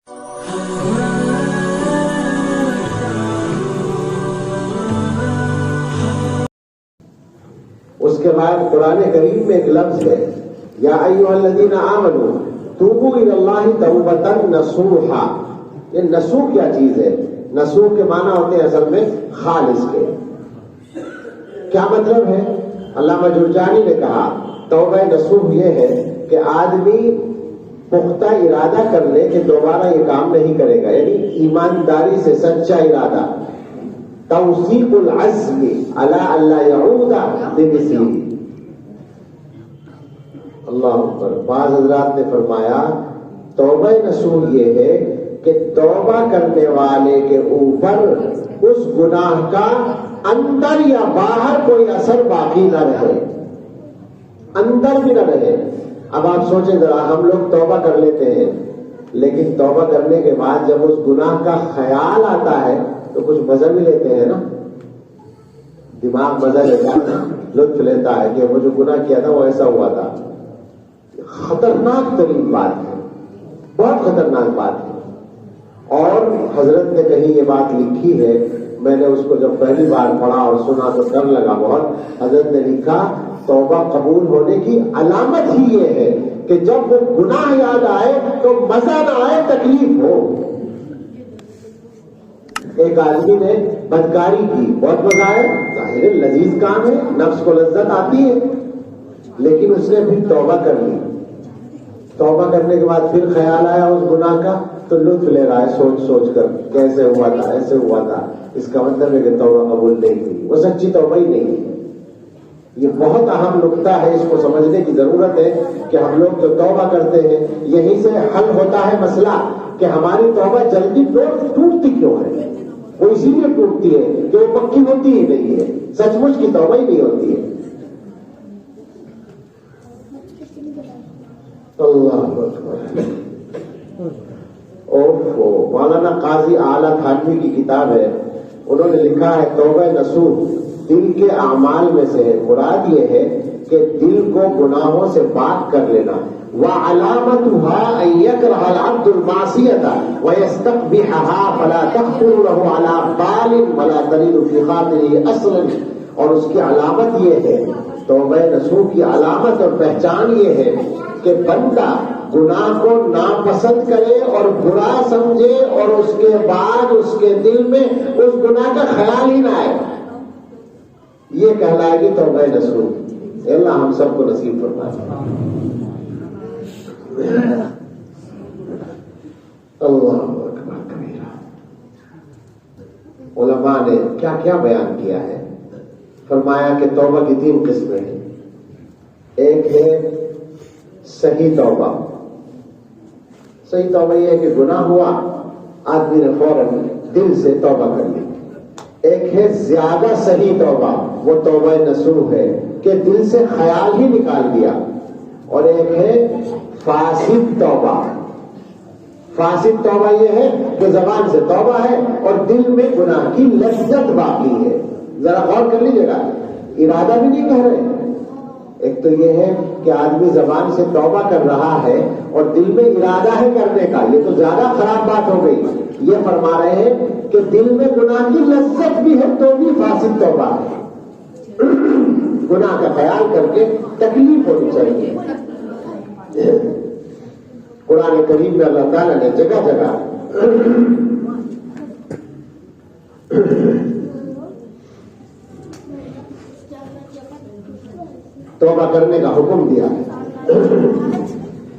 اس کے بعد قرآن کریم میں ایک لفظ ہے یا ایھا الذین آمنوا توبوا الی اللہ توبۃ نصوحا. یہ نصوح کیا چیز ہے؟ نصوح کے معنی ہوتے ہیں اصل میں خالص کے. کیا مطلب ہے؟ علامہ جرجانی نے کہا توبہ نصوح یہ ہے کہ آدمی پختہ ارادہ کر لے کہ دوبارہ یہ کام نہیں کرے گا، یعنی ایمانداری سے سچا ارادہ، توثیق العزم علی الا یعود بمثلہ. اللہ اکبر. بعض حضرات نے فرمایا توبہ نصوح یہ ہے کہ توبہ کرنے والے کے اوپر اس گناہ کا اندر یا باہر کوئی اثر باقی نہ رہے، اندر بھی نہ رہے. اب آپ سوچیں ذرا، ہم لوگ توبہ کر لیتے ہیں لیکن توبہ کرنے کے بعد جب اس گناہ کا خیال آتا ہے تو کچھ مزہ بھی لیتے ہیں نا، دماغ مزہ لیتا ہے، لطف لیتا ہے کہ وہ جو گناہ کیا تھا وہ ایسا ہوا تھا. خطرناک ترین بات ہے، بہت خطرناک بات ہے. اور حضرت نے کہیں یہ بات لکھی ہے، میں نے اس کو جب پہلی بار پڑھا اور سنا تو ڈر لگا بہت. حضرت نے لکھا توبہ قبول ہونے کی علامت ہی یہ ہے کہ جب وہ گناہ یاد آئے تو مزہ نہ آئے، تکلیف ہو. ایک آدمی نے بدکاری کی، بہت مزہ آیا، ظاہر لذیذ کام ہے، نفس کو لذت آتی ہے، لیکن اس نے پھر توبہ کر لی. توبہ کرنے کے بعد پھر خیال آیا اس گناہ کا تو لطف لے رہا ہے سوچ سوچ کر، کیسے ہوا تھا، ایسے ہوا تھا. اس کا مطلب ہے کہ توبہ قبول نہیں ہوئی، وہ سچی توبہ ہی نہیں ہے. یہ بہت اہم نقطہ ہے، اس کو سمجھنے کی ضرورت ہے کہ ہم لوگ جو توبہ کرتے ہیں یہیں سے حل ہوتا ہے مسئلہ کہ ہماری توبہ جلدی ٹوٹتی کیوں ہے. وہ اسی لیے ٹوٹتی ہے کہ وہ پکی ہوتی ہی نہیں ہے، سچ مچ کی توبہ ہی نہیں ہوتی ہے. اللہ اکبر. اوفو. مولانا قاضی اعلیٰ تھانوی کی کتاب ہے، انہوں نے لکھا ہے توبہ نصوح دل کے اعمال میں سے ہے. مراد یہ ہے کہ دل کو گناہوں سے پاک کر لینا. وعلامتها ان يكره العبد المعصية ويستقبحها فلا تخطر له على بال ولا ترد في خاطره اصلا. اور اس کی علامت یہ ہے، توبہ نصوح کی علامت اور پہچان یہ ہے کہ بندہ گناہ کو ناپسند کرے اور برا سمجھے اور اس کے بعد اس کے دل میں اس گناہ کا خیال ہی نہ آئے. یہ کہلائے گی توبہ نصوح. اللہ ہم سب کو نصیب فرمائے. اللہ اکبر کبیرہ. علماء نے کیا کیا بیان کیا ہے. فرمایا کہ توبہ کی 3 قسمیں ہیں. ایک ہے صحیح توبہ. صحیح توبہ یہ ہے کہ گناہ ہوا، آدمی نے فوراً دل سے توبہ کر لی. ایک ہے زیادہ صحیح توبہ، وہ توبہ نصوح ہے کہ دل سے خیال ہی نکال دیا. اور ایک ہے فاسد توبہ. فاسد توبہ یہ ہے کہ زبان سے توبہ ہے اور دل میں گناہ کی لذت باقی ہے. ذرا غور کر لیجیے گا، ارادہ بھی نہیں کہہ رہے. ایک تو یہ ہے کہ آدمی زبان سے توبہ کر رہا ہے اور دل میں ارادہ ہے کرنے کا، یہ تو زیادہ خراب بات ہو گئی. یہ فرما رہے ہیں کہ دل میں گناہ کی لذت بھی ہے تو بھی فاسد توبہ ہے. گناہ کا خیال کر کے تکلیف ہونی چاہیے. قرآن کریم میں اللہ تعالیٰ نے جگہ جگہ توبہ کرنے کا حکم دیا ہے.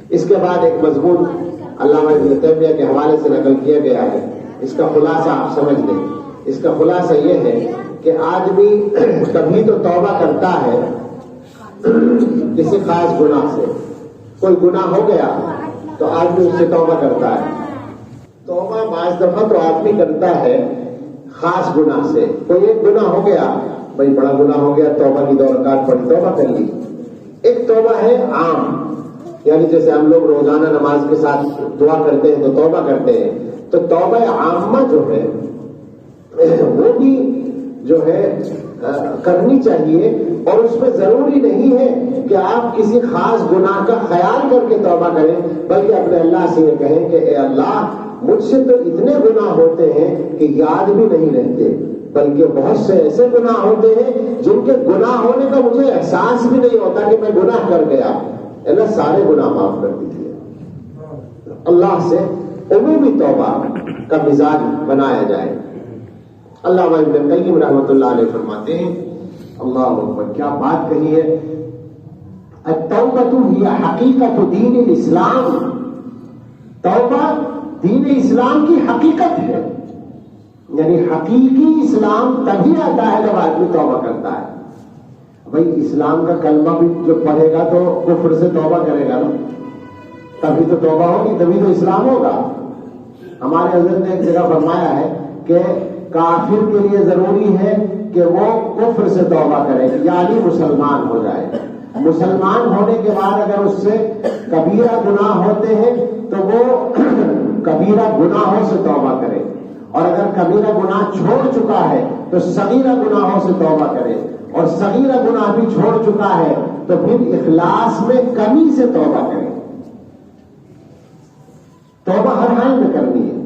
اس کے بعد ایک مضمون علامہ ابن تیمیہ کے حوالے سے نقل کیا گیا ہے. اس کا خلاصہ آپ سمجھ لیں. اس کا خلاصہ یہ ہے کہ آدمی کبھی تو توبہ کرتا ہے کسی خاص گناہ سے. کوئی گناہ ہو گیا تو آدمی اس سے توبہ کرتا ہے. توبہ بعض دفعہ تو آدمی کرتا ہے خاص گناہ سے. کوئی ایک گناہ ہو گیا، بھائی بڑا گناہ ہو گیا، توبہ کی 2 رکعت پڑھی، توبہ کر لی. ایک توبہ ہے عام، یعنی جیسے ہم لوگ روزانہ نماز کے ساتھ دعا کرتے ہیں تو توبہ کرتے ہیں. تو توبہ عامہ جو ہے وہ بھی جو ہے کرنی چاہیے، اور اس میں ضروری نہیں ہے کہ آپ کسی خاص گناہ کا خیال کر کے توبہ کریں، بلکہ اپنے اللہ سے یہ کہیں کہ اے اللہ مجھ سے تو اتنے گناہ ہوتے ہیں کہ یاد بھی نہیں رہتے، بلکہ بہت سے ایسے گناہ ہوتے ہیں جن کے گناہ ہونے کا مجھے احساس بھی نہیں ہوتا کہ میں گناہ کر گیا، اللہ سارے گناہ معاف کر دیجیے۔ اللہ سے عمومی توبہ کا مزاج بنایا جائے۔ علامہ ابن قیم رحمۃ اللہ علیہ فرماتے ہیں، اللہ اکبر کیا بات کہی ہے، التوبۃ ہی حقیقت دین الاسلام، توبہ دین اسلام کی حقیقت ہے، یعنی حقیقی اسلام تبھی آتا ہے جب آدمی توبہ کرتا ہے۔ بھائی اسلام کا کلمہ بھی جو پڑھے گا تو کفر سے توبہ کرے گا نا، تبھی تو توبہ ہوگی، تبھی تو اسلام ہوگا۔ ہمارے حضرت نے ایک جگہ فرمایا ہے کہ کافر کے لیے ضروری ہے کہ وہ کفر سے توبہ کرے، یعنی مسلمان ہو جائے۔ مسلمان ہونے کے بعد اگر اس سے کبیرہ گناہ ہوتے ہیں تو وہ کبیرہ گناہوں سے توبہ کرے، اور اگر کبیرہ گناہ چھوڑ چکا ہے تو صغیرہ گناہوں سے توبہ کرے، اور صغیرہ گناہ بھی چھوڑ چکا ہے تو پھر اخلاص میں کمی سے توبہ کرے۔ توبہ ہر حال میں کرنی ہے۔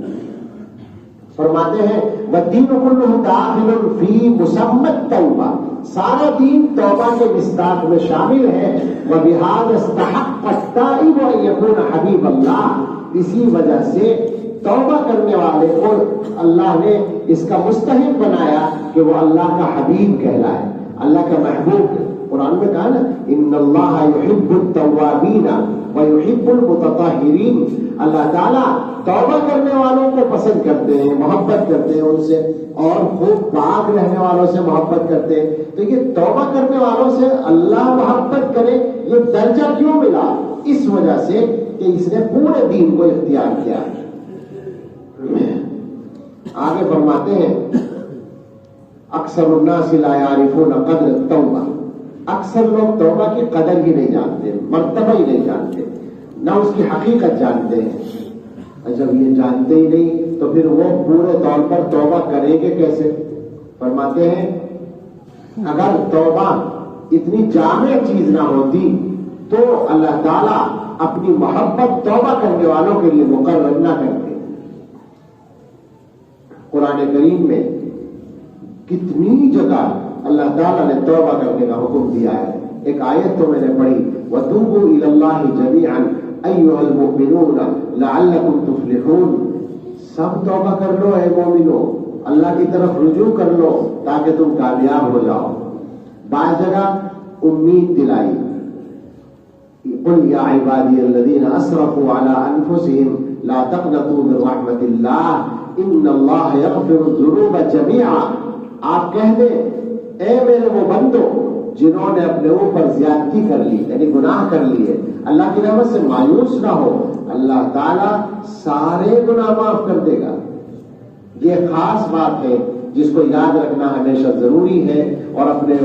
فرماتے ہیں وَالدِّينُ كُلُّهُ دَاخِلٌ فِي مُسَمَّى التَّوْبَةِ، سارا دین توبہ کے مصداق میں شامل ہے۔ وَبِهَذَا اسْتَحَقَّ التَّائِبُ أَن يَكُونَ حَبِيبَ اللَّهِ، اسی وجہ سے توبہ کرنے والے کو اللہ نے اس کا مستحق بنایا کہ وہ اللہ کا حبیب کہلائے، اللہ کا محبوب۔ قرآن میں کہا نا ان اللہ یحب التوابین ویحب المتطہرین، اللہ تعالیٰ توبہ کرنے والوں کو پسند کرتے ہیں، محبت کرتے ہیں ان سے، اور خوب پاک رہنے والوں سے محبت کرتے ہیں۔ تو یہ توبہ کرنے والوں سے اللہ محبت کرے، یہ درجہ کیوں ملا؟ اس وجہ سے کہ اس نے پورے دین کو اختیار کیا۔ آگے فرماتے ہیں اکثر الناس لا يعرفون قدر التوبہ، اکثر لوگ توبہ کی قدر ہی نہیں جانتے، مرتبہ ہی نہیں جانتے، نہ اس کی حقیقت جانتے ہیں۔ جب یہ جانتے ہی نہیں تو پھر وہ پورے طور پر توبہ کریں گے کیسے؟ فرماتے ہیں اگر توبہ اتنی جامع چیز نہ ہوتی تو اللہ تعالیٰ اپنی محبت توبہ کرنے والوں کے لیے مقرر نہ کرتے۔ قرآن کریم میں کتنی جگہ اللہ تعالیٰ نے توبہ کرنے کا حکم دیا ہے۔ ایک آیت تو میں نے پڑھی وَتُوبُوا إِلَى اللَّهِ جَمِيعًا أَيُّهَا الْمُؤْمِنُونَ لَعَلَّكُمْ تُفْلِحُونَ، سب توبہ کر لو اے مومنو، اللہ کی طرف رجوع کر لو تاکہ تم کامیاب ہو جاؤ۔ بعض جگہ امید دلائی، قُلْ يَا عِبَادِيَ الَّذِينَ أَسْرَفُوا عَلَىٰ أَنفُسِهِمْ لَا تَقْنَطُوا مِن رَحْمَةِ اللَّهِ إِنَّ اللَّهَ يَغْفِرُ الذُّنُوبَ جَمِيعًا، آپ کہہ دیں اے میرے وہ بندو جنہوں نے اپنے اوپر زیادتی کر لی، یعنی گناہ کر لیے، اللہ کی رحمت سے مایوس نہ ہو، اللہ تعالیٰ سارے گناہ معاف کر دے گا۔ یہ خاص بات ہے جس کو یاد رکھنا ہمیشہ ضروری ہے، اور اپنے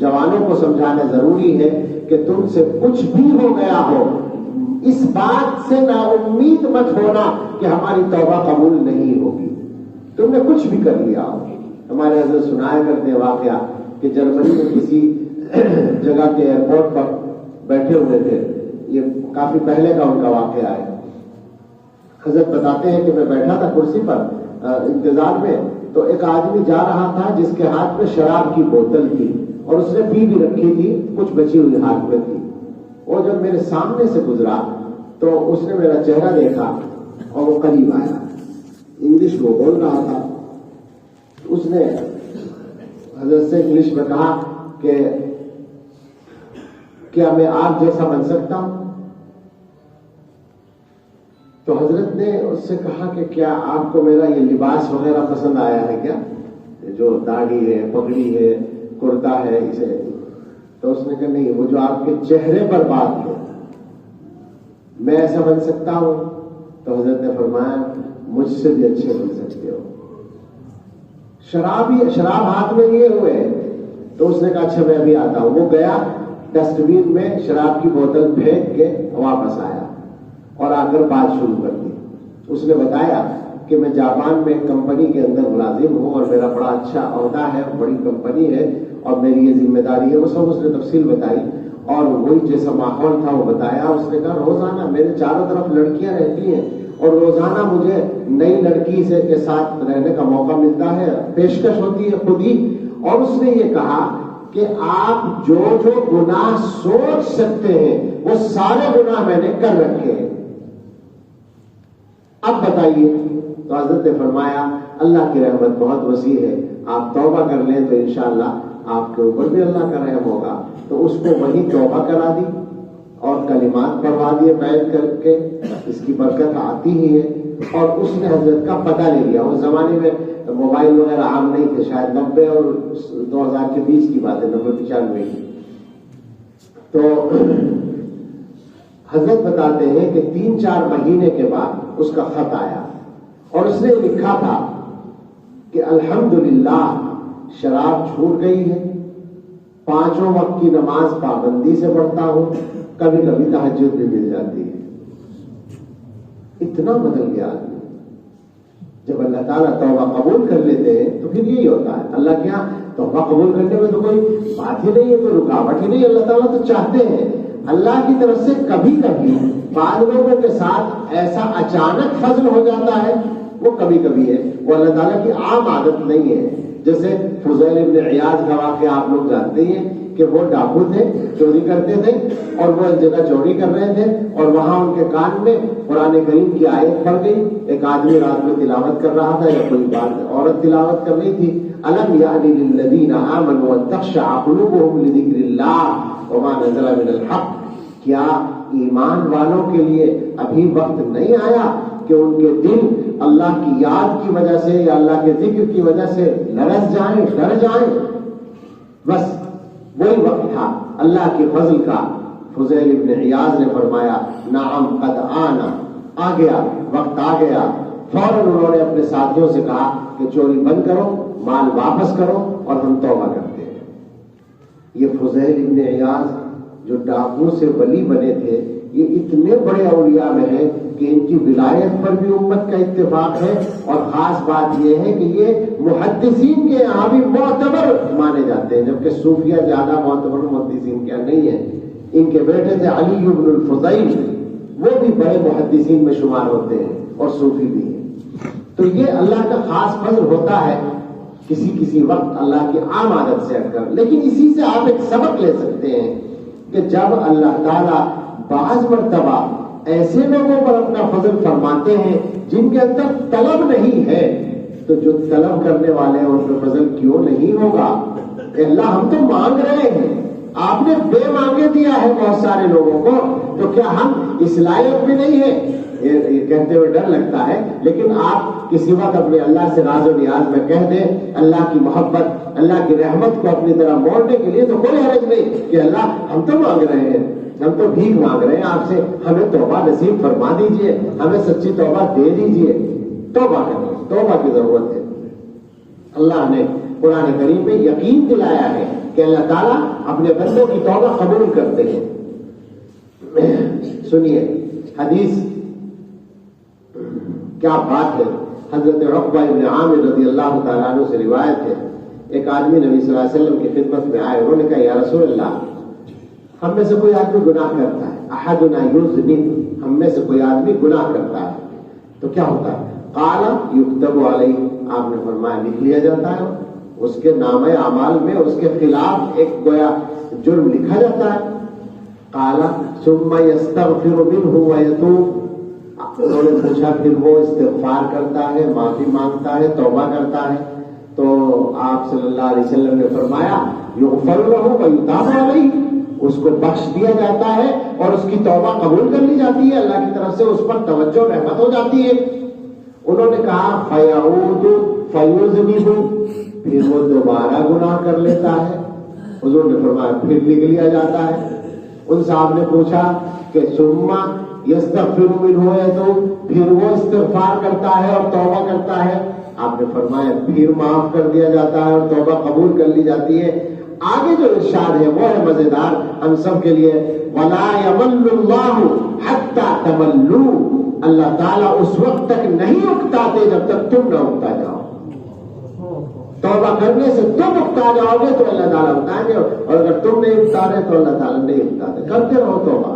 جوانوں کو سمجھانا ضروری ہے کہ تم سے کچھ بھی ہو گیا ہو، اس بات سے نا امید مت ہونا کہ ہماری توبہ قبول نہیں ہوگی۔ تم نے کچھ بھی کر لیا ہو۔ ہمارے حضرت سنایا کرتے واقعہ کہ جرمنی میں کسی جگہ کے ایئرپورٹ پر بیٹھے ہوئے تھے، یہ کافی پہلے کا ان کا واقعہ ہے۔ حضرت بتاتے ہیں کہ میں بیٹھا تھا کرسی پر انتظار میں، تو ایک آدمی جا رہا تھا جس کے ہاتھ میں شراب کی بوتل تھی، اور اس نے پی بھی رکھی تھی، کچھ بچی ہوئی ہاتھ میں تھی۔ وہ جب میرے سامنے سے گزرا تو اس نے میرا چہرہ دیکھا اور وہ قریب آیا، انگلش وہ بول رہا تھا۔ اس نے حضرت سے انگلش میں کہا کہ کیا میں آپ جیسا بن سکتا ہوں؟ تو حضرت نے اس سے کہا کہ کیا آپ کو میرا یہ لباس وغیرہ پسند آیا ہے کیا، جو داڑھی ہے، پگڑی ہے، کرتا ہے، اسے؟ تو اس نے کہا نہیں، وہ جو آپ کے چہرے پر بات ہے، میں ایسا بن سکتا ہوں؟ تو حضرت نے فرمایا مجھ سے بھی اچھے بن سکتے ہو۔ شراب ہاتھ میں لیے ہوئے، تو اس نے کہا اچھا میں ابھی آتا ہوں۔ وہ گیا ڈسٹ بین میں شراب کی بوتل پھینک کے واپس آیا اور آ کر بات شروع کر دی۔ اس نے بتایا کہ میں جاپان میں ایک کمپنی کے اندر ملازم ہوں اور میرا بڑا اچھا عہدہ ہے، بڑی کمپنی ہے اور میری یہ ذمہ داری ہے، وہ سب اس نے تفصیل بتائی اور وہی جیسا ماحول تھا وہ بتایا. اس نے کہا روزانہ میرے چاروں طرف لڑکیاں رہتی ہیں اور روزانہ مجھے نئی لڑکی کے ساتھ رہنے کا موقع ملتا ہے، پیشکش ہوتی ہے خود ہی. اور اس نے یہ کہا کہ آپ جو جو گناہ سوچ سکتے ہیں وہ سارے گناہ میں نے کر رکھے ہیں، اب بتائیے. تو حضرت نے فرمایا اللہ کی رحمت بہت وسیع ہے، آپ توبہ کر لیں تو انشاءاللہ آپ کے اوپر بھی اللہ کا رحم ہوگا. تو اس کو وہی توبہ کرا دی اور کلمات پڑھوا دیے بیٹھ کر کے، اس کی برکت آتی ہی ہے. اور اس نے حضرت کا پتہ لے لیا. اس زمانے میں موبائل وغیرہ عام نہیں تھے، شاید 90 اور 2000 کے بیچ کی بات ہے، 90-95 کی. تو حضرت بتاتے ہیں کہ 3-4 مہینے کے بعد اس کا خط آیا اور اس نے لکھا تھا کہ الحمدللہ شراب چھوٹ گئی ہے، 5 وقت کی نماز پابندی سے پڑھتا ہوں، کبھی کبھی تہجد بھی مل جاتی ہے. اتنا بدل گیا آدمی. جب اللہ تعالیٰ توبہ قبول کر لیتے ہیں تو پھر یہی ہوتا ہے. اللہ کیا توبہ قبول کرنے میں تو کوئی بات ہی نہیں ہے، کوئی رکاوٹ ہی نہیں. اللہ تعالیٰ تو چاہتے ہیں. اللہ کی طرف سے کبھی کبھی بعض لوگوں کے ساتھ ایسا اچانک فضل ہو جاتا ہے، وہ کبھی کبھی ہے، وہ اللہ تعالیٰ کی عام عادت نہیں ہے. جیسے فضیل ابن عیاض کا واقعہ آپ لوگ جانتے ہیں کہ وہ ڈاکو تھے، چوری کرتے تھے اور وہ ایک جگہ چوری کر رہے تھے اور وہاں ان کے کان میں قرآن کریم کی آیت پڑ گئی. ایک آدمی رات میں تلاوت کر رہا تھا یا کوئی عورت تلاوت کر رہی تھی. الم یعن للذین آمنوا ان تخشع قلوبهم لذکر اللہ وما نزل من الحق. کیا ایمان والوں کے لیے ابھی وقت نہیں آیا کہ ان کے دل اللہ کی یاد کی وجہ سے یا اللہ کے ذکر کی وجہ سے لرز جائیں، ڈر جائیں؟ بس وہی وقت تھا اللہ کے فضل کا. فضیل ابن عیاض نے فرمایا نعم قد آنا، آ گیا وقت، آ گیا. فوراً انہوں نے اپنے ساتھیوں سے کہا کہ چوری بند کرو، مال واپس کرو اور ہم توبہ کرتے ہیں. یہ فضیل ابن عیاض جو ڈاکو سے ولی بنے تھے، یہ اتنے بڑے اولیاء میں ہیں کہ ان کی ولایت پر بھی امت کا اتفاق ہے. اور خاص بات یہ ہے کہ یہ محدثین کے یہاں بھی معتبر مانے جاتے ہیں، جبکہ صوفیہ زیادہ معتبر محدثین کیا نہیں ہے. ان کے بیٹے تھے علی بن الفضیل، وہ بھی بڑے محدثین میں شمار ہوتے ہیں اور صوفی بھی ہیں. تو یہ اللہ کا خاص فضل ہوتا ہے کسی کسی وقت اللہ کی عام عادت سے ہٹ کر. لیکن اسی سے آپ ایک سبق لے سکتے ہیں کہ جب اللہ تعالیٰ بعض مرتبہ ایسے لوگوں پر اپنا فضل فرماتے ہیں جن کے اندر طلب نہیں ہے، تو جو طلب کرنے والے ہیں ان پہ فضل کیوں نہیں ہوگا؟ اللہ ہم تو مانگ رہے ہیں، آپ نے بے مانگے دیا ہے بہت سارے لوگوں کو، تو کیا ہم اس لائق بھی نہیں ہیں؟ یہ کہتے ہوئے ڈر لگتا ہے، لیکن آپ کسی وقت اپنے اللہ سے راز و نیاز میں کہہ دیں اللہ کی محبت، اللہ کی رحمت کو اپنی طرح موڑنے کے لیے، تو کوئی حرج نہیں کہ اللہ ہم تو مانگ رہے ہیں، ہم تو بھیک مانگ رہے ہیں آپ سے، ہمیں توبہ نصیب فرما دیجئے، ہمیں سچی توبہ دے دیجئے. توبہ کریں، توبہ کی ضرورت ہے. اللہ نے قرآن کریم میں یقین دلایا ہے کہ اللہ تعالیٰ اپنے بندوں کی توبہ قبول کرتے ہیں. سنیے حدیث، کیا بات ہے. حضرت عقبہ ابن عامر رضی اللہ تعالیٰ عنہ سے روایت ہے، ایک آدمی نبی صلی اللہ علیہ وسلم کی خدمت میں آئے. انہوں نے کہا یا رسول اللہ، ہم میں سے کوئی آدمی گناہ کرتا ہے، احدنا یذنب، ہم میں سے کوئی آدمی گناہ کرتا ہے تو کیا ہوتا ہے؟ قال یکتب علیہ، آپ نے فرمایا لکھ لیا جاتا ہے، اس کے نامہ اعمال میں اس کے خلاف ایک گویا جرم لکھا جاتا ہے. قال ثم یستغفر منہ ویتوب، انہوں نے پوچھا پھر وہ استغفار کرتا ہے، معافی مانگتا ہے، توبہ کرتا ہے؟ تو آپ صلی اللہ علیہ وسلم نے فرمایا یغفر لہ ویتاب علیہ، اس کو بخش دیا جاتا ہے اور اس کی توبہ قبول کر لی جاتی ہے، اللہ کی طرف سے اس پر توجہ رحمت ہو جاتی ہے. انہوں نے کہا فیعود فیذنب، پھر وہ دوبارہ گناہ کر لیتا ہے. حضور نے فرمایا پھر لکھ لیا جاتا ہے. ان صاحب نے پوچھا کہ ثم یستغفر منہ، تو پھر وہ استغفار کرتا ہے اور توبہ کرتا ہے؟ آپ نے فرمایا پھر معاف کر دیا جاتا ہے اور توبہ قبول کر لی جاتی ہے. آگے جو ارشاد ہے وہ ہے مزیدار ہم سب کے لیے، وَلَا يَمَلُّ اللَّهُ حَتَّى تَمَلُّوا، اللہ تعالیٰ اس وقت تک نہیں اکتاتے جب تک تم نہ اکتا جاؤ. توبہ کرنے سے تم اکتا جاؤ گے تو اللہ تعالیٰ اکتائیں گے, اور اگر تم نہیں اکتا رہے تو اللہ تعالیٰ نہیں اکتاتے. کرتے رہو توبہ.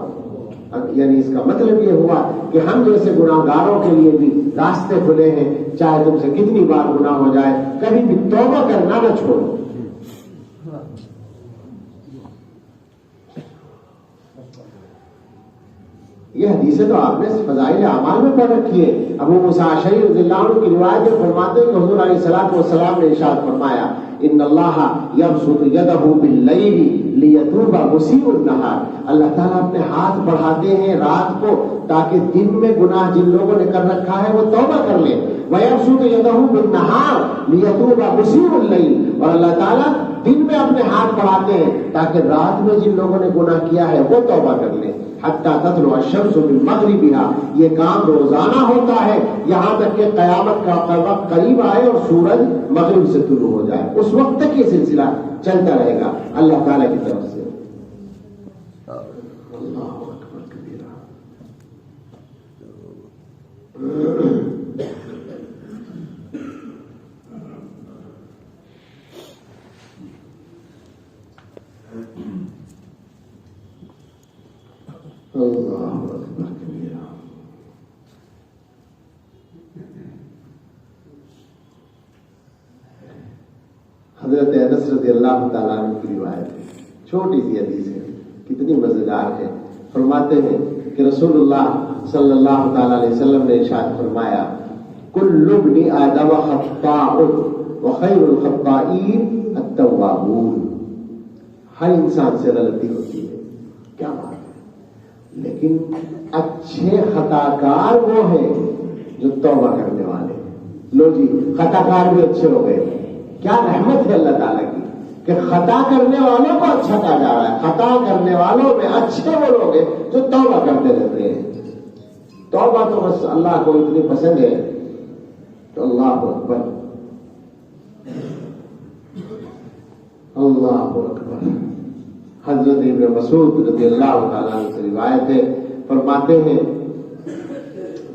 یعنی اس کا مطلب یہ ہوا کہ ہم جیسے گناہگاروں کے لیے بھی راستے کھلے ہیں, چاہے تم سے کتنی بار گناہ ہو جائے, کبھی بھی توبہ کرنا نہ چھوڑو. یہ حدیثیں تو آپ نے فضائل اعمال میں پڑھ رکھی ہے. ابو موسیٰ اشعری رضی اللہ عنہ کی روایت میں فرماتے ہیں کہ حضور علیہ الصلوۃ والسلام نے ارشاد فرمایا, ان اللہ یبسط یدہ باللیل لیتوب مسیء النہار. اللہ تعالیٰ اپنے ہاتھ بڑھاتے ہیں رات کو تاکہ دن میں گناہ جن لوگوں نے کر رکھا ہے وہ توبہ کر لیں. ویبسط یدہ بالنہار لیتوب مسیء اللیل, اور اللہ تعالیٰ دن میں اپنے ہاتھ بڑھاتے ہیں تاکہ رات میں جن لوگوں نے گناہ کیا ہے وہ توبہ کر لیں. حتی تطلع الشمس من مغربها, یہ کام روزانہ ہوتا ہے یہاں تک کہ قیامت کا وقت قریب آئے اور سورج مغرب سے طلوع ہو جائے. اس وقت تک یہ سلسلہ چلتا رہے گا اللہ تعالیٰ کی طرف سے. اللہ اکبر کبیرہ. اللہ اکبر کبیرہ. حضرت انس رضی اللہ تعالیٰ عنہ کی روایت ہے, چھوٹی سی حدیث ہے, کتنی مزیدار ہے. فرماتے ہیں کہ رسول اللہ صلی اللہ تعالیٰ علیہ وسلم نے ارشاد فرمایا, کل ابن آدم خطاء وخیر الخطائین التوابون. ہر انسان سے غلطی ہوتی ہے, کیا بات ہے, لیکن اچھے خطا کار وہ ہیں جو توبہ کرنے والے ہیں. لو جی, خطا کار بھی اچھے ہو گئے. کیا رحمت ہے اللہ تعالیٰ کی کہ خطا کرنے والوں کو اچھا کہا جا رہا ہے. خطا کرنے والوں میں اچھے وہ لوگ ہیں جو توبہ کرتے رہتے ہیں. توبہ تو بس اللہ کو اتنی پسند ہے تو اللہ اکبر, اللہ اکبر. حضرت ابن مسعود رضی اللہ تعالیٰ عنہ سے روایت ہے, فرماتے ہیں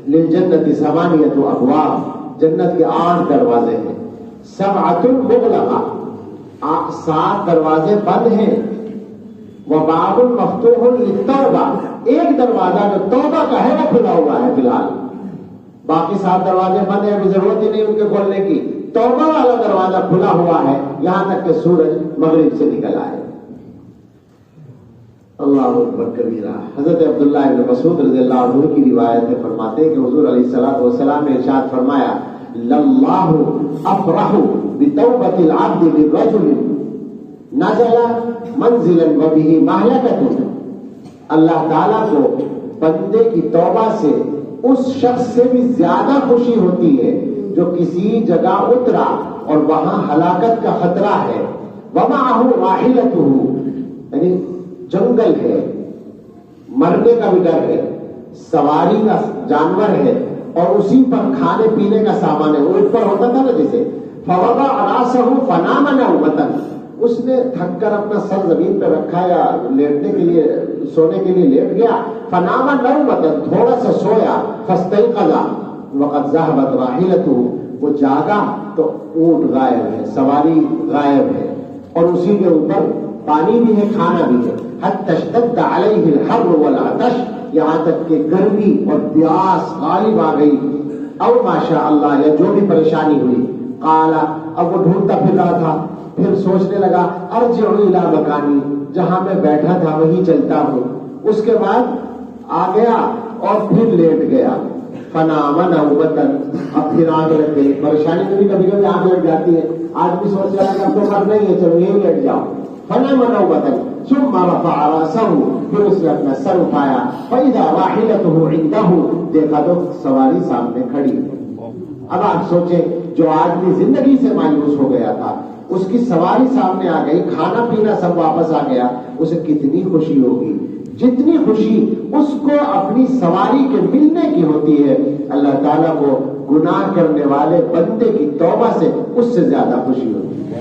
للجنت ثمانیۃ ابواب, جنت کے 8 دروازے ہیں. 7 مغلقہ, 7 دروازے بند ہیں. وباب مفتوح للتوبہ, ایک دروازہ جو توبہ کا ہے وہ کھلا ہوا ہے فی الحال. باقی 7 دروازے بند ہیں, ابھی ضرورت ہی نہیں ان کے کھولنے کی. توبہ والا دروازہ کھلا ہوا ہے یہاں تک کہ سورج مغرب سے نکل آئے. اللہ اکبر کبیرہ. حضرت عبداللہ ابن مسعود رضی اللہ عنہ کی روایت میں فرماتے ہیں کہ حضور علیہ الصلوۃ والسلام نے ارشاد فرمایا, للہ افرح بتوبۃ العبد للرجل نزل منزلا وبه مهلكۃ. اللہ تعالیٰ کو بندے کی توبہ سے اس شخص سے بھی زیادہ خوشی ہوتی ہے جو کسی جگہ اترا اور وہاں ہلاکت کا خطرہ ہے. ومعه راحلته, یعنی جنگل ہے, مرنے کا بھی ڈر ہے, سواری کا جانور ہے اور اسی پر کھانے پینے کا سامان ہے. اونٹ پر ہوتا تھا نا جیسے, فوضع راسه فنام نومۃ, اس نے تھک کر اپنا سر زمین پہ رکھا یا لیٹنے کے لیے سونے کے لیے لیٹ گیا. فنام نومۃ, تھوڑا سا سویا. فاستيقظ وقد ذهبت راحلته, وہ جاگا تو اونٹ غائب ہے, سواری غائب ہے, اور اسی کے اوپر پانی بھی ہے, کھانا بھی ہے. حتى اشتد عليه الحر والعطش, یہاں تک کہ گرمی اور پیاس غالب آ گئی. او ماشاء اللہ, یا جو بھی پریشانی ہوئی. قال, اب وہ ڈھونڈتا پھر رہا تھا, پھر سوچنے لگا, ارجع الى مکانی, جہاں میں بیٹھا تھا وہیں چلتا ہوں. اس کے بعد آ گیا اور پھر لیٹ گیا. فنام نومۃ, اب پھر آنکھ لگ گئی. پریشانی تو بھی کبھی کبھی آنکھ لگ جاتی ہے, آدمی سوچ رہا ہے کہ اب تو مرنا ہی ہے, چلو یہیں لیٹ جاؤ. فنام نومۃ ثم رفع راسه, پھر اس نے اپنا سر اٹھایا. فاذا راحلته عنده, دیکھا تو سواری سامنے کھڑی. اب آپ سوچیں, جو آدمی زندگی سے مایوس ہو گیا تھا اس کی سواری سامنے آ گئی, کھانا پینا سب واپس آ گیا, اسے کتنی خوشی ہوگی. جتنی خوشی اس کو اپنی سواری کے ملنے کی ہوتی ہے, اللہ تعالیٰ کو گناہ کرنے والے بندے کی توبہ سے اس سے زیادہ خوشی ہوتی ہے.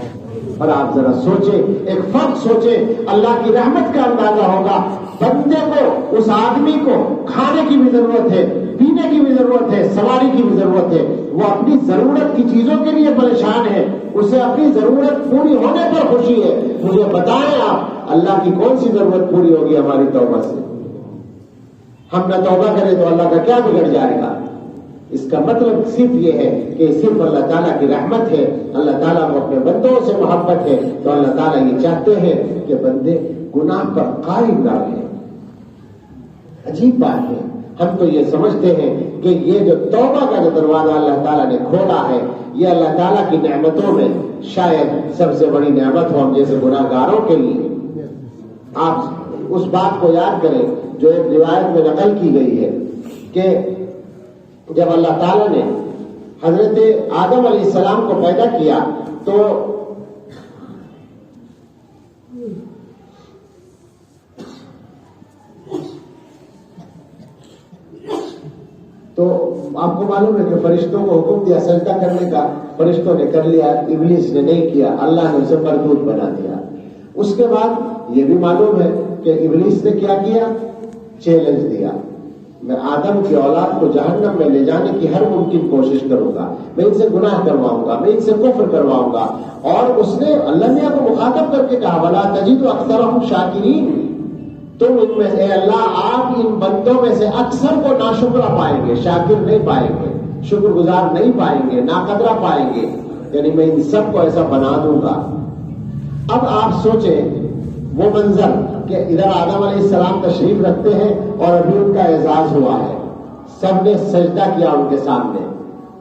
اور آپ ذرا سوچیں، ایک فرق سوچیں، اللہ کی رحمت کا اندازہ ہوگا۔ بندے کو، اس آدمی کو کھانے کی بھی ضرورت ہے، پینے کی بھی ضرورت ہے، سواری کی بھی ضرورت ہے، وہ اپنی ضرورت کی چیزوں کے لیے پریشان ہے، اسے اپنی ضرورت پوری ہونے پر خوشی ہے۔ مجھے بتائیں آپ، اللہ کی کون سی ضرورت پوری ہوگی ہماری توبہ سے؟ ہم نہ توبہ کریں تو اللہ کا کیا بگڑ جائے گا؟ اس کا مطلب صرف یہ ہے کہ صرف اللہ تعالیٰ کی رحمت ہے، اللہ تعالیٰ کو اپنے بندوں سے محبت ہے، تو اللہ تعالیٰ یہ چاہتے ہیں کہ بندے گناہ پر قائم نہ رہیں۔ عجیب بات ہے، ہم تو یہ سمجھتے ہیں کہ یہ جو توبہ کا جو دروازہ اللہ تعالیٰ نے کھولا ہے، یہ اللہ تعالیٰ کی نعمتوں میں شاید سب سے بڑی نعمت ہو ہم جیسے گناہ گاروں کے لیے۔ آپ اس بات کو یاد کریں جو ایک روایت میں نقل کی گئی ہے کہ جب اللہ تعالیٰ نے حضرت آدم علیہ السلام کو پیدا کیا تو آپ کو معلوم ہے کہ فرشتوں کو حکم دیا سجدہ کرنے کا، فرشتوں نے کر لیا، ابلیس نے نہیں کیا، اللہ نے اسے مردود بنا دیا۔ اس کے بعد یہ بھی معلوم ہے کہ ابلیس نے کیا کیا؟ چیلنج دیا، میں آدم کی اولاد کو جہنم میں لے جانے کی ہر ممکن کوشش کروں گا، میں ان سے گناہ کرواؤں گا، میں ان سے کفر کرواؤں گا۔ اور اس نے اللہ میاں کو مخاطب کر کے کہا وَلَا تَجِدُ أَكْثَرَهُمْ شَاكِرِينَ، تم ان میں سے، اے اللہ آپ ان بندوں میں سے اکثر کو ناشکرہ پائیں گے، شاکر نہیں پائیں گے، شکر گزار نہیں پائیں گے، ناقدرہ پائیں گے، یعنی میں ان سب کو ایسا بنا دوں گا۔ اب آپ سوچیں وہ منظر کہ ادھر آدم علیہ السلام تشریف رکھتے ہیں اور ابھی ان کا اعزاز ہوا ہے، سب نے سجدہ کیا ان کے سامنے،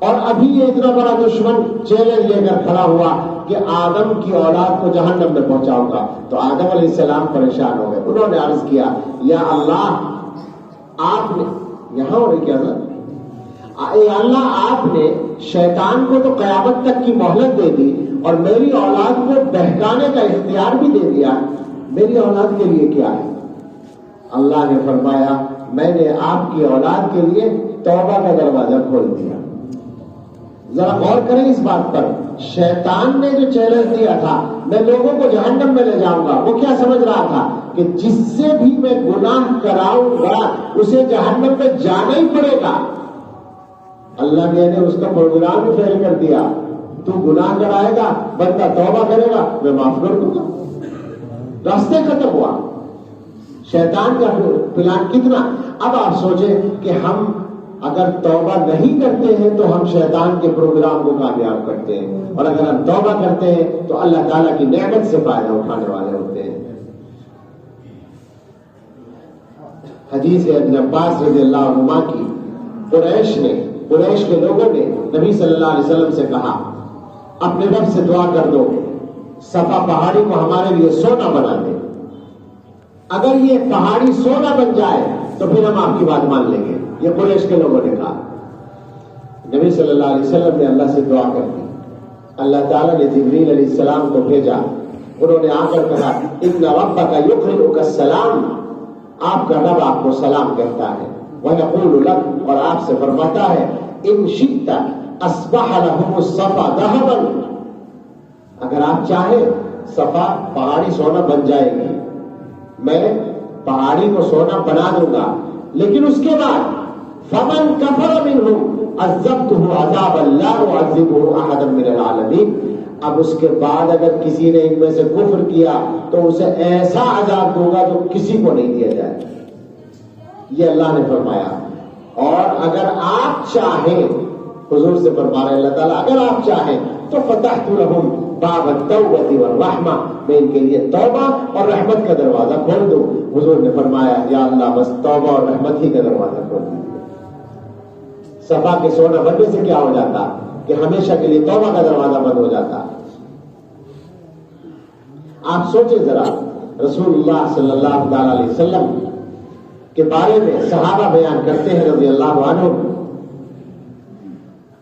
اور ابھی یہ اتنا بڑا دشمن چیلنج لے کر کھڑا ہوا کہ آدم کی اولاد کو جہنم میں پہنچاؤں گا۔ تو آدم علیہ السلام پریشان ہو گئے، انہوں نے عرض کیا یا اللہ آپ نے یہاں ہو رہی کیا اے اللہ آپ نے شیطان کو تو قیامت تک کی مہلت دے دی اور میری اولاد کو بہکانے کا اختیار بھی دے دیا، میری اولاد کے لیے کیا ہے؟ اللہ نے فرمایا میں نے آپ کی اولاد کے لیے توبہ کا دروازہ کھول دیا۔ ذرا غور کریں اس بات پر، شیطان نے جو چیلنج دیا تھا میں لوگوں کو جہنم میں لے جاؤں گا، وہ کیا سمجھ رہا تھا کہ جس سے بھی میں گناہ کراؤں گا اسے جہنم میں جانا ہی پڑے گا۔ اللہ نے اس کا پروگرام ہی فیل کر دیا، تو گناہ کرائے گا، بندہ توبہ کرے گا، میں معاف کر دوں گا، راستے ختم ہوا۔ شیطان کا پلان کتنا! اب آپ سوچیں کہ ہم اگر توبہ نہیں کرتے ہیں تو ہم شیطان کے پروگرام کو کامیاب کرتے ہیں، اور اگر ہم توبہ کرتے ہیں تو اللہ تعالیٰ کی نعمت سے فائدہ اٹھانے والے ہوتے ہیں۔ حدیث ابن عباس رضی اللہ عنہما کی، قریش کے لوگوں نے نبی صلی اللہ علیہ وسلم سے کہا اپنے رب سے دعا کر دو صفا پہاڑی کو ہمارے لیے سونا بنا دے، اگر یہ پہاڑی سونا بن جائے تو پھر ہم آپ کی بات مان لیں گے، یہ قریش کے لوگوں نے کہا۔ نبی صلی اللہ علیہ وسلم نے اللہ سے دعا کر دی، اللہ تعالیٰ نے جبریل علیہ السلام کو بھیجا، انہوں نے آ کر کہا ان ربک یقرئک السلام، آپ کا رب آپ کو سلام کہتا ہے، وَيَقُولُ لَكَ، اور آپ سے فرماتا ہے ان شئت اصبح لهم الصفا ذهبا، اگر آپ چاہیں صفا پہاڑی سونا بن جائے گی، میں پہاڑی کو سونا بنا دوں گا، لیکن اس کے بعد فمن کفر منهم عذبته عذابا لا اعذبه احدا من العالمین، اب اس کے بعد اگر کسی نے ان میں سے کفر کیا تو اسے ایسا عذاب دوں گا جو کسی کو نہیں دیا جائے، یہ اللہ نے فرمایا۔ اور اگر آپ چاہیں، حضور سے فرما رہے اللہ تعالیٰ اگر آپ چاہیں تو فتحت لهم باب التوبة والرحمہ، میں ان کے لیے توبہ اور رحمت کا دروازہ کھول دوں۔ حضور نے فرمایا یا اللہ بس توبہ اور رحمت ہی کا دروازہ کھول دیجیے۔ صفا کے سونا بننے سے کیا ہو جاتا کہ ہمیشہ کے لیے توبہ کا دروازہ بند ہو جاتا۔ آپ سوچیں ذرا، رسول اللہ صلی اللہ تعالی علیہ وسلم کے بارے میں صحابہ بیان کرتے ہیں رضی اللہ عنہ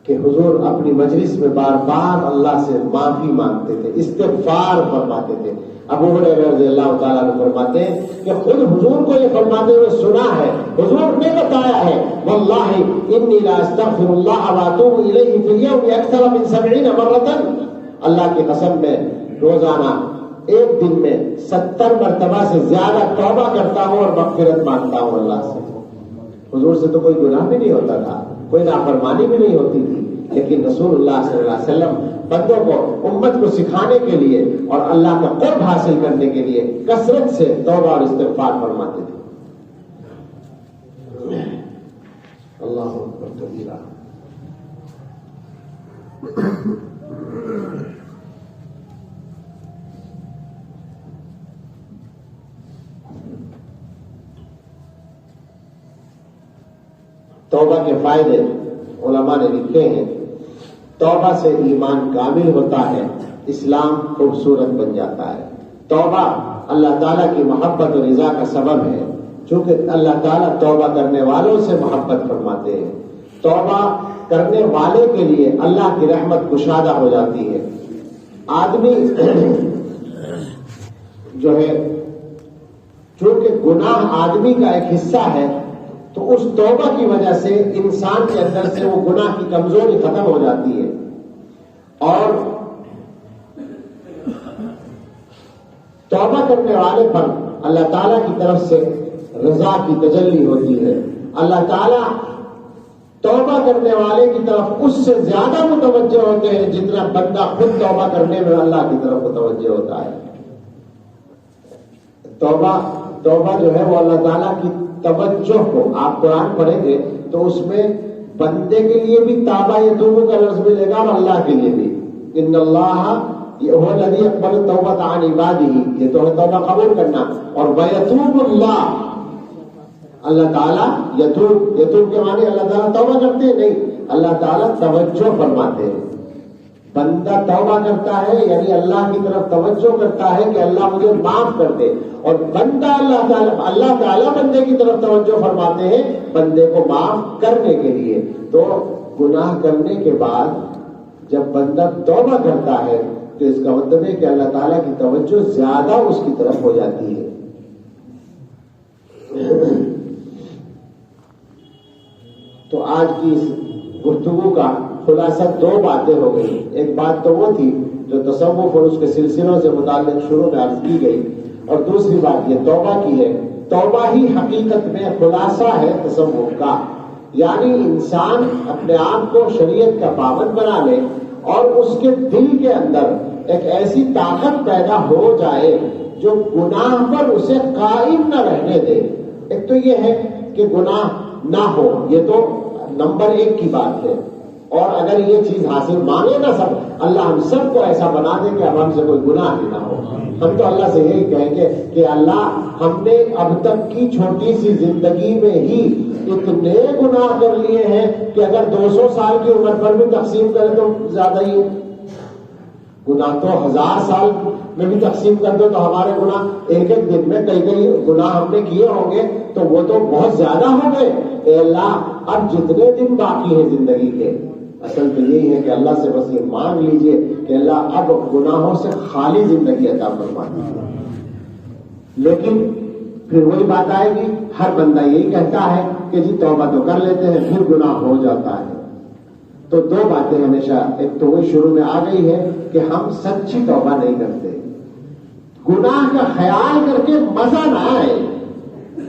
کہ حضور اپنی مجلس میں بار بار اللہ سے معافی مانگتے تھے، استغفار فرماتے تھے۔ ابو ہریرہ رضی اللہ تعالیٰ عنہ فرماتے ہیں کہ خود حضور کو یہ فرماتے ہوئے سنا ہے، حضور نے بتایا ہے واللہ انی لا استغفر اللہ واتوب الیہ فی اليوم اکثر من 70 مرۃ، اللہ کی قسم میں روزانہ ایک دن میں 70 مرتبہ سے زیادہ توبہ کرتا ہوں اور مغفرت مانگتا ہوں اللہ سے. حضور سے تو کوئی گناہ بھی نہیں ہوتا تھا, کوئی نافرمانی بھی نہیں ہوتی تھی, لیکن رسول اللہ صلی اللہ علیہ وسلم بندوں کو, امت کو سکھانے کے لیے اور اللہ کا قرب حاصل کرنے کے لیے کثرت سے توبہ اور استغفار فرماتے تھے. اللہ اکبر کبیرہ. توبہ کے فائدے علماء نے لکھے ہیں. توبہ سے ایمان کامل ہوتا ہے, اسلام خوبصورت بن جاتا ہے. توبہ اللہ تعالیٰ کی محبت اور رضا کا سبب ہے, چونکہ اللہ تعالیٰ توبہ کرنے والوں سے محبت فرماتے ہیں. توبہ کرنے والے کے لیے اللہ کی رحمت کشادہ ہو جاتی ہے. آدمی جو ہے, چونکہ گناہ آدمی کا ایک حصہ ہے, تو اس توبہ کی وجہ سے انسان کے اندر سے وہ گناہ کی کمزوری ختم ہو جاتی ہے, اور توبہ کرنے والے پر اللہ تعالیٰ کی طرف سے رضا کی تجلی ہوتی ہے. اللہ تعالیٰ توبہ کرنے والے کی طرف اس سے زیادہ متوجہ ہوتے ہیں جتنا بندہ خود توبہ کرنے میں اللہ کی طرف متوجہ ہوتا ہے. توبہ جو ہے وہ اللہ تعالیٰ کی توجہ کو, آپ قرآن پڑھیں گے تو اس میں بندے کے لیے بھی تابا یتوب کا لفظ ملے گا, اور اللہ کے لیے بھی. ان اللہ هو الذی یقبل التوبۃ عن عبادہ, یہ تو ہے توبہ قبول کرنا. اور ویتوب اللہ تعالیٰ یتوب کے معنی اللہ تعالیٰ توبہ کرتے ہیں نہیں, اللہ تعالیٰ توجہ فرماتے ہیں. بندہ توبہ کرتا ہے یعنی اللہ کی طرف توجہ کرتا ہے کہ اللہ مجھے معاف کر دے, اور بندہ اللہ تعالیٰ بندے کی طرف توجہ فرماتے ہیں بندے کو معاف کرنے کے لیے. تو گناہ کرنے کے بعد جب بندہ توبہ کرتا ہے تو اس کا مطلب ہے کہ اللہ تعالیٰ کی توجہ زیادہ اس کی طرف ہو جاتی ہے. تو آج کی اس گفتگو کا خلاصہ 2 باتیں ہو گئی. ایک بات تو وہ تھی جو تصوف اور اس کے سلسلوں سے متعلق شروع میں عرض کی گئی, اور دوسری بات یہ توبہ کی ہے. توبہ ہی حقیقت میں خلاصہ ہے تصوف کا, یعنی انسان اپنے آپ کو شریعت کا پابند بنا لے اور اس کے دل کے اندر ایک ایسی طاقت پیدا ہو جائے جو گناہ پر اسے قائم نہ رہنے دے. ایک تو یہ ہے کہ گناہ نہ ہو, یہ تو نمبر 1 کی بات ہے. اور اگر یہ چیز حاصل مانگے نا سب, اللہ ہم سب کو ایسا بنا دے کہ اب ہم سے کوئی گناہ ہی نہ ہو. ہم تو اللہ سے یہی کہیں گے کہ اللہ ہم نے اب تک کی چھوٹی سی زندگی میں ہی اتنے گناہ کر لیے ہیں کہ اگر 200 سال کی عمر پر بھی تقسیم کریں تو زیادہ ہی. گناہ تو 1000 سال میں بھی تقسیم کر دو تو ہمارے گناہ ایک دن میں کئی گناہ ہم نے کیے ہوں گے تو وہ تو بہت زیادہ ہو گئے. اے اللہ اب جتنے دن باقی ہیں زندگی کے, اصل تو یہی ہے کہ اللہ سے بس یہ مانگ لیجئے کہ اللہ اب گناہوں سے خالی زندگی عطا فرما دیجیے. لیکن پھر وہی بات آئے گی, ہر بندہ یہی کہتا ہے کہ جی توبہ تو کر لیتے ہیں پھر گناہ ہو جاتا ہے. تو 2 باتیں ہمیشہ, ایک تو وہی شروع میں آ گئی ہے کہ ہم سچی توبہ نہیں کرتے. گناہ کا خیال کر کے مزہ نہ آئے.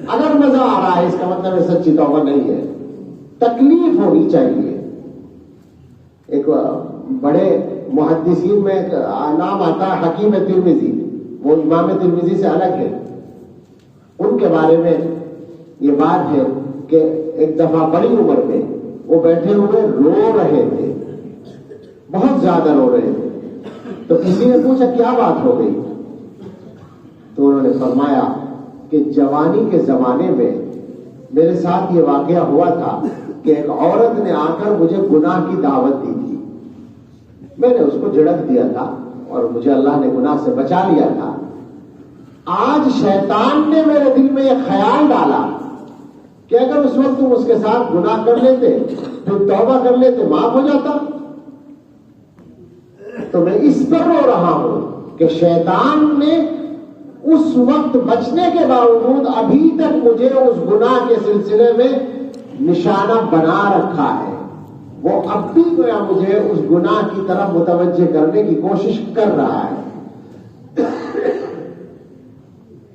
اگر مزہ آ رہا ہے اس کا مطلب ہے سچی توبہ نہیں ہے. تکلیف ہونی چاہیے. ایک بڑے محدثین میں ایک نام آتا ہے حکیم ترمذی, وہ امام ترمذی سے الگ ہے. ان کے بارے میں یہ بات ہے کہ ایک دفعہ بڑی عمر میں وہ بیٹھے ہوئے رو رہے تھے, بہت زیادہ رو رہے تھے. تو کسی نے پوچھا کیا بات ہو گئی, تو انہوں نے فرمایا کہ جوانی کے زمانے میں میرے ساتھ یہ واقعہ ہوا تھا کہ ایک عورت نے آ کر مجھے گناہ کی دعوت دی تھی. میں نے اس کو جھڑک دیا تھا اور مجھے اللہ نے گناہ سے بچا لیا تھا. آج شیطان نے میرے دل میں یہ خیال ڈالا کہ اگر اس وقت تم اس کے ساتھ گناہ کر لیتے پھر توبہ کر لیتے معاف ہو جاتا. تو میں اس پر رو رہا ہوں کہ شیطان نے اس وقت بچنے کے باوجود ابھی تک مجھے اس گناہ کے سلسلے میں نشانہ بنا رکھا ہے. وہ اب بھی گویا مجھے اس گناہ کی طرف متوجہ کرنے کی کوشش کر رہا ہے.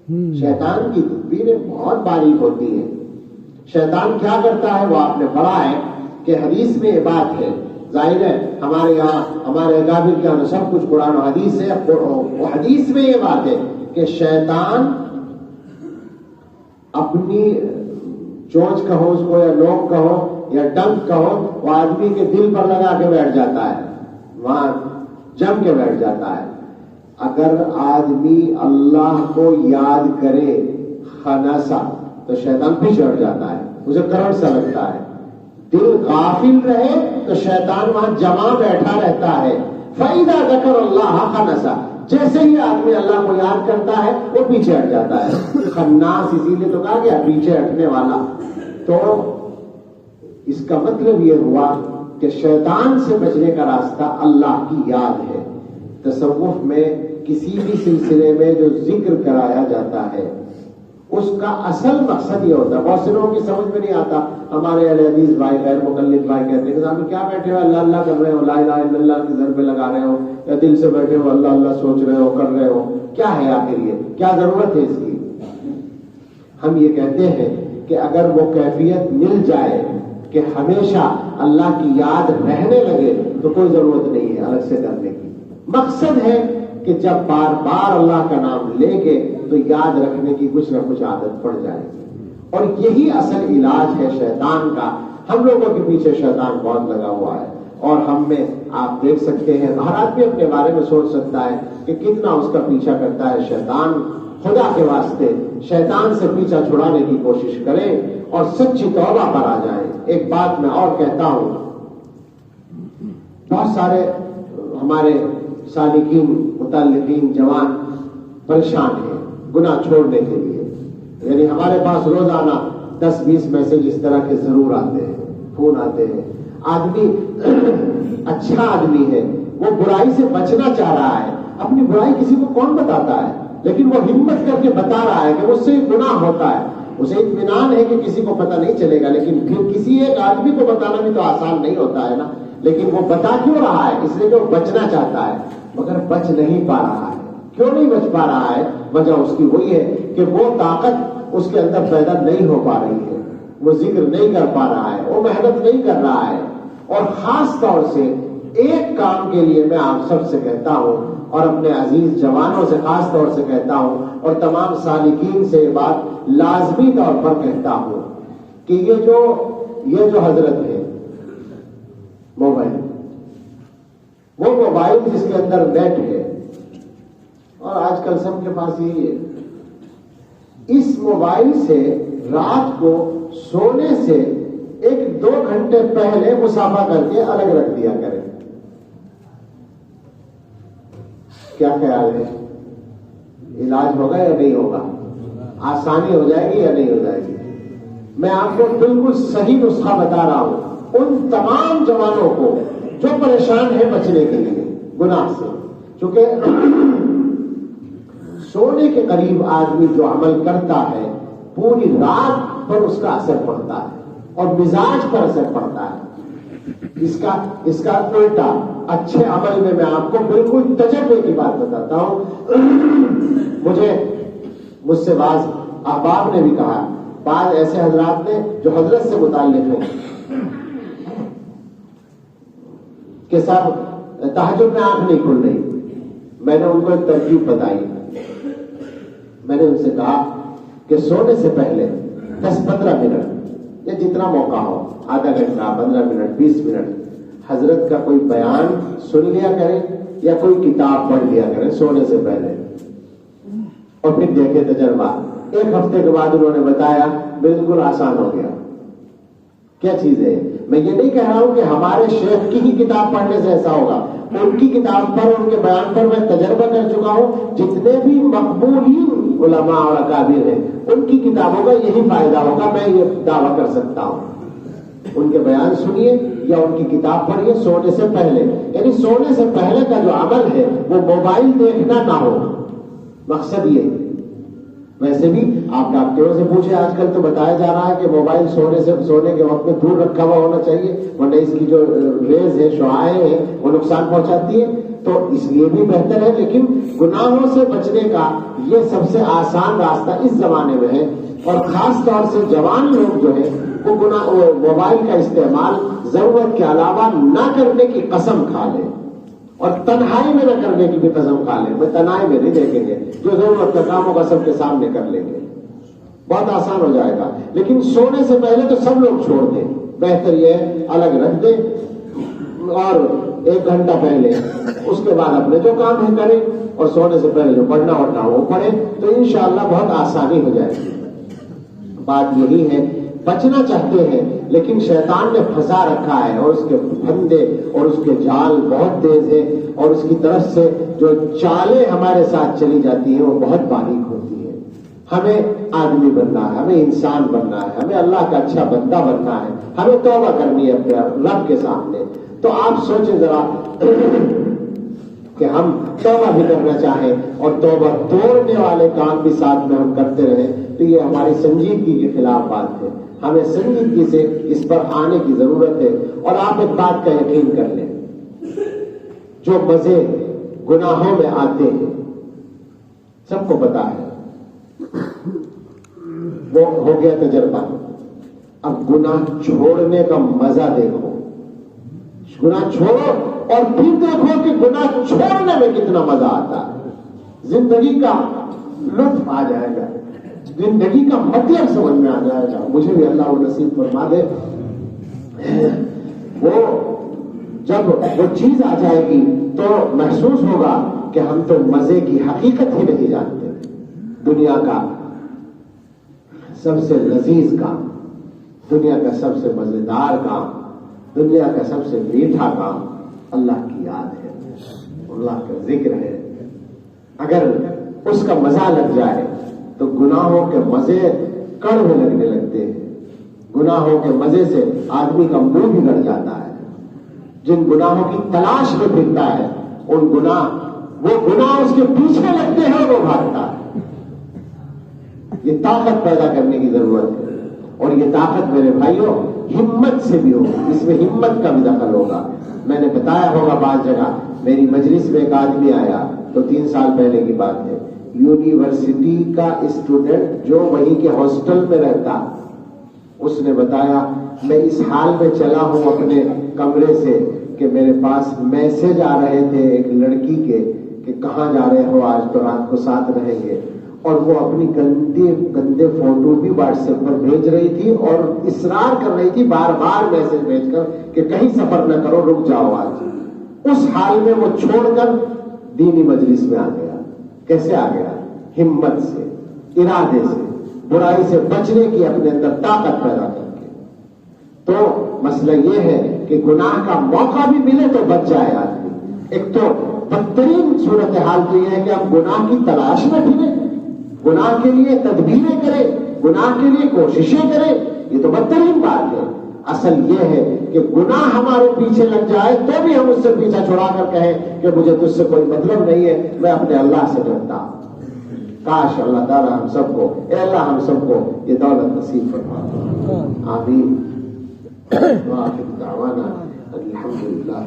شیطان کی تدبیریں بہت باریک ہوتی ہیں. شیطان کیا کرتا ہے وہ آپ نے پڑھا ہے کہ حدیث میں یہ بات ہے. ظاہر ہے ہمارے یہاں ہمارے اکابر کے یہاں سب کچھ قرآن و حدیث ہے. وہ حدیث میں یہ بات ہے کہ شیطان اپنی چونچ کہو اس کو یا نوک کہو یا ڈنک کہو وہ آدمی کے دل پر لگا کے بیٹھ جاتا ہے, وہاں جم کے بیٹھ جاتا ہے. اگر آدمی اللہ کو یاد کرے خنسا تو شیطان پیچھے ہٹ جاتا ہے, اسے کرنٹ سا لگتا ہے. دل غافل رہے تو شیطان وہاں جمع بیٹھا رہتا ہے. فَإِذَا ذَكَرَ اللَّهَ خَنَسَ, جیسے ہی آدمی اللہ کو یاد کرتا ہے وہ پیچھے ہٹ جاتا ہے. خناس اسی لیے تو کہا گیا پیچھے ہٹنے والا. تو اس کا مطلب یہ ہوا کہ شیطان سے بچنے کا راستہ اللہ کی یاد ہے. تصوف میں کسی بھی سلسلے میں جو ذکر کرایا جاتا ہے اس کا اصل مقصد یہ ہوتا ہے. بہت سے لوگوں کی سمجھ میں نہیں آتا. ہمارے اہل حدیث بھائی غیر مقلد بھائی کہتے ہیں کہ صاحب کیا بیٹھے ہو اللہ اللہ کر رہے ہو, لا الہ الا اللہ کے ضربے لگا رہے ہو, یا دل سے بیٹھے ہو اللہ اللہ سوچ رہے ہو کر رہے ہو, کیا ہے آخر یہ, کیا ضرورت ہے اس کی. ہم یہ کہتے ہیں کہ اگر وہ کیفیت مل جائے کہ ہمیشہ اللہ کی یاد رہنے لگے تو کوئی ضرورت نہیں ہے الگ سے کرنے کی. مقصد ہے کہ جب بار بار اللہ کا نام لے کے تو یاد رکھنے کی کچھ نہ کچھ عادت پڑ جائے گی. اور یہی اصل علاج ہے شیطان کا. ہم لوگوں کے پیچھے شیطان بہت لگا ہوا ہے اور ہم میں آپ دیکھ سکتے ہیں, ہر آدمی اپنے بارے میں سوچ سکتا ہے کہ کتنا اس کا پیچھا کرتا ہے شیطان. خدا کے واسطے شیطان سے پیچھا چھڑانے کی کوشش کریں اور سچی توبہ پر آ جائیں. ایک بات میں اور کہتا ہوں, بہت سارے ہمارے سالکین متعلقین جوان پریشان ہیں گناہ چھوڑنے کے لیے. یعنی ہمارے پاس روزانہ 10-20 میسج اس طرح کے ضرور آتے ہیں, فون آتے ہیں. آدمی اچھا آدمی ہے, وہ برائی سے بچنا چاہ رہا ہے. اپنی برائی کسی کو کون بتاتا ہے, لیکن وہ ہمت کر کے بتا رہا ہے کہ مجھ سے گناہ ہوتا ہے. اسے اطمینان ہے کہ کسی کو پتہ نہیں چلے گا, لیکن پھر کسی ایک آدمی کو بتانا بھی تو آسان نہیں ہوتا ہے نا. لیکن وہ بتا کیوں رہا ہے, اس لیے کہ وہ بچنا چاہتا ہے مگر بچ نہیں پا رہا ہے. کیوں نہیں بچ پا رہا ہے؟ وجہ اس کی وہی ہے کہ وہ طاقت اس کے اندر پیدا نہیں ہو پا رہی ہے, وہ ذکر نہیں کر پا رہا ہے, وہ محنت نہیں کر رہا ہے. اور خاص طور سے ایک کام کے لیے میں آپ سب سے کہتا ہوں اور اپنے عزیز جوانوں سے خاص طور سے کہتا ہوں اور تمام سالکین سے یہ بات لازمی طور پر کہتا ہوں کہ یہ جو حضرت ہے موبائل, وہ موبائل جس کے اندر نیٹ ہے اور آج کل سب کے پاس یہی ہے, اس موبائل سے رات کو سونے سے 1-2 گھنٹے پہلے مسافہ کر کے الگ رکھ دیا کریں. کیا خیال ہے, علاج ہوگا یا نہیں ہوگا, آسانی ہو جائے گی یا نہیں ہو جائے گی؟ میں آپ کو بالکل صحیح نسخہ بتا رہا ہوں ان تمام جوانوں کو جو پریشان ہیں بچنے کے لیے گناہ سے. چونکہ سونے کے قریب آدمی جو عمل کرتا ہے پوری رات پر اس کا اثر پڑتا ہے اور مزاج پر اثر پڑتا ہے. اس کا الٹا اچھے عمل میں آپ کو بالکل تجربے کی بات بتاتا ہوں. مجھ سے بعض احباب نے بھی کہا, بعض ایسے حضرات نے جو حضرت سے متعلق ہیں کہ صاحب تہجد میں آنکھ نہیں کھل رہی. میں نے ان کو ایک ترکیب بتائی. میں نے ان سے کہا کہ سونے سے پہلے 10-15 منٹ یا جتنا موقع ہو, آدھا گھنٹہ, 15 منٹ, 20 منٹ حضرت کا کوئی بیان سن لیا کریں یا کوئی کتاب پڑھ لیا کریں سونے سے پہلے, اور پھر دیکھیں تجربہ. 1 ہفتے کے بعد انہوں نے بتایا بالکل آسان ہو گیا. کیا چیز ہے؟ میں یہ نہیں کہہ رہا ہوں کہ ہمارے شیخ کی ہی کتاب پڑھنے سے ایسا ہوگا. ان کی کتاب پر, ان کے بیان پر میں تجربہ کر چکا ہوں. جتنے بھی مقبولین علماء اور اکابر ہیں ان کی کتابوں کا یہی فائدہ ہوگا, میں یہ دعویٰ کر سکتا ہوں. ان کے بیان سنیے یا ان کی کتاب پڑھیے سونے سے پہلے. یعنی سونے سے پہلے کا جو عمل ہے وہ موبائل دیکھنا نہ ہو, مقصد یہ. ویسے بھی آپ ڈاکٹروں سے پوچھیں, آج کل تو بتایا جا رہا ہے کہ موبائل سونے کے وقت میں دور رکھا ہوا ہونا چاہیے, ورنہ اس کی جو ریز ہے, شعاعیں ہیں, وہ نقصان پہنچاتی ہے. تو اس لیے بھی بہتر ہے. لیکن گناہوں سے بچنے کا یہ سب سے آسان راستہ اس زمانے میں ہے. اور خاص طور سے جوان لوگ جو ہے وہ موبائل کا استعمال ضرورت کے علاوہ نہ کرنے کی قسم کھا لیں, اور تنہائی میں نہ کرنے کی بھی قسم کھا لیں. میں تنہائی میں نہیں دیکھیں گے, جو ضرورت کا کام ہوگا سب کے سامنے کر لیں گے, بہت آسان ہو جائے گا. لیکن سونے سے پہلے تو سب لوگ چھوڑ دیں, بہتر یہ ہے الگ رکھ دیں, اور 1 گھنٹہ پہلے اس کے بعد اپنے جو کام ہے کریں, اور سونے سے پہلے جو پڑھنا ہوتا وہ پڑھیں, تو انشاءاللہ بہت آسانی ہو جائے گی. بات یہی ہے, بچنا چاہتے ہیں لیکن شیطان نے پھنسا رکھا ہے, اور اس کے پھندے اور اس کے جال بہت تیز ہے, اور اس کی طرف سے جو چالیں ہمارے ساتھ چلی جاتی ہیں وہ بہت باریک ہوتی ہے. ہمیں آدمی بننا ہے, ہمیں انسان بننا ہے, ہمیں اللہ کا اچھا بندہ بننا ہے, ہمیں توبہ کرنی ہے اپنے رب کے سامنے. تو آپ سوچیں ذرا کہ ہم توبہ بھی کرنا چاہیں اور توبہ توڑنے والے کام بھی ساتھ میں ہم کرتے رہیں, تو یہ ہماری سنجیدگی کے خلاف بات ہے. ہمیں سنجیدگی سے اس پر آنے کی ضرورت ہے. اور آپ ایک بات کا یقین کر لیں, جو مزے گناہوں میں آتے ہیں سب کو پتا ہے, وہ ہو گیا تجربہ. اب گناہ چھوڑنے کا مزہ دیکھو, گناہ چھوڑو اور پھر دیکھو کہ گناہ چھوڑنے میں کتنا مزہ آتا ہے. زندگی کا لطف آ جائے گا, زندگی کا مطلب سمجھ میں آ جائے گا. مجھے بھی اللہ وہ نصیب فرما دے. وہ جب وہ چیز آ جائے گی تو محسوس ہوگا کہ ہم تو مزے کی حقیقت ہی نہیں جانتے. دنیا کا سب سے لذیذ کام, دنیا کا سب سے مزیدار کام, دنیا کا سب سے میٹھا کام اللہ کی یاد ہے, اللہ کا ذکر ہے. اگر اس کا مزہ لگ جائے تو گناہوں کے مزے کڑوے لگنے لگتے ہیں. گناہوں کے مزے سے آدمی کا منہ بھی گڑ جاتا ہے. جن گناہوں کی تلاش میں پھرتا ہے وہ گناہ اس کے پیچھے لگتے ہیں اور وہ بھاگتا ہے. یہ طاقت پیدا کرنے کی ضرورت ہے, اور یہ طاقت میرے بھائیوں ہمت سے بھی ہوگی. اس میں ہمت کا بھی دخل ہوگا. میں نے بتایا ہوگا بعض جگہ, میری مجلس میں ایک آدمی آیا تو 3 سال پہلے کی بات ہے, یونیورسٹی کا اسٹوڈنٹ جو وہیں کے ہاسٹل میں رہتا, اس نے بتایا میں اس حال میں چلا ہوں اپنے کمرے سے کہ میرے پاس میسج آ رہے تھے ایک لڑکی کے کہ کہاں جا رہے ہو, آج تو رات کو ساتھ رہیں گے. اور وہ اپنی گندے فوٹو بھی واٹس ایپ پر بھیج رہی تھی اور اصرار کر رہی تھی بار بار میسج بھیج کر کہ کہیں سفر نہ کرو, رک جاؤ آج. اس حال میں وہ چھوڑ کر دینی مجلس میں آ گیا. کیسے آ گیا؟ ہمت سے, ارادے سے, برائی سے بچنے کی اپنے اندر طاقت پیدا کر کے. تو مسئلہ یہ ہے کہ گناہ کا موقع بھی ملے تو بچ جائے آدمی. ایک تو بدترین صورتحال تو یہ ہے کہ ہم گناہ کی تلاش میں پھریں, گناہ کے لیے تدبیریں کریں, گناہ کے لیے کوششیں کریں. یہ تو بدترین بات ہے. اصل یہ ہے کہ گناہ ہمارے پیچھے لگ جائے تو بھی ہم اس سے پیچھا چھڑا کر کہیں کہ مجھے تجھ سے کوئی مطلب نہیں ہے, میں اپنے اللہ سے ڈرتا. کاش اللہ تعالی ہم سب کو, اے اللہ ہم سب کو یہ دولت نصیب فرما. آمین. وآخر دعوانا الحمدللہ.